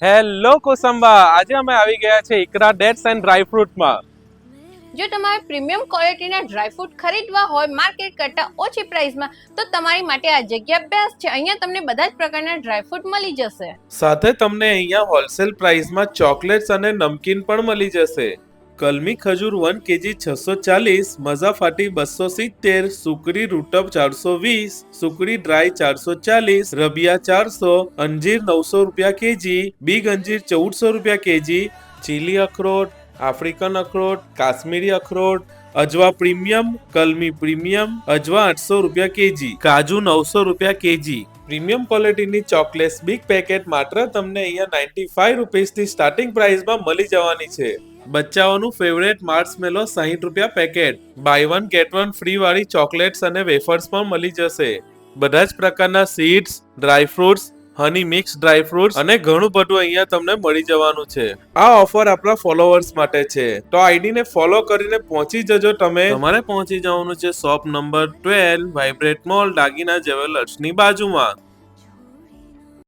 Hello Kosamba, આજે અમે આવી ગયા છે ઈકરા ડેટ્સ એન્ડ ડ્રાય ફ્રૂટમાં. જો તમારે પ્રીમિયમ ક્વોલિટીના ડ્રાયફ્રૂટ ખરીદવા હોય માર્કેટ કરતાં ઓછી પ્રાઇસમાં તો તમારી માટે આ જગ્યા બેસ્ટ છે. અહીંયા તમને બધા જ પ્રકારના ડ્રાયફ્રૂટ મળી જશે. સાથે તમને અહીંયા હોલસેલ પ્રાઇસમાં ચોકલેટ્સ અને નમકીન પણ મળી જશે. કલમી ખજૂર 1 kg 640, મઝાફાટી 270, સુકરી રૂટબ 420, સુકરી ડ્રાય 440, રબિયા 400, અંજીર 900 રૂપિયા કેજી, બિગ અંજીર 1400 રૂપિયા કેજી, ચીલી અખરોટ, આફ્રિકન અખરોટ, કાશ્મીરી અખરોટ, અજવા પ્રીમિયમ, કલમી પ્રીમિયમ, અજવા 800 રૂપિયા કેજી, કાજુ 900 રૂપિયા કેજી. પ્રીમિયમ ક્વોલિટીની ચોકલેટ્સ બિગ પેકેટ માત્ર તમને અહીંયા 95 રૂપીસથી સ્ટાર્ટિંગ પ્રાઇસમાં મળી જવાની છે. બચ્ચાઓનું ફેવરેટ માર્શમેલો 60 રૂપિયા પેકેટ. બાય 1 ગેટ 1 ફ્રી વાળી ચોકલેટ્સ અને વેફર્સ પણ મળી જશે. બધા જ પ્રકારના સીડ્સ, ડ્રાય ફ્રૂટ્સ, હની મિક્સ ડ્રાય ફ્રૂટ્સ અને ઘણું બધું અહીંયા તમને મળી જવાનું છે. આ ઓફર આપણા ફોલોવર્સ માટે છે, તો આઈડી ને ફોલો કરીને પહોંચી જજો તમે. તમારે પહોંચી જવાનું છે શોપ નંબર 12 વાઇબ્રેટ મોલ દાગીના જ્વેલર્સની બાજુમાં.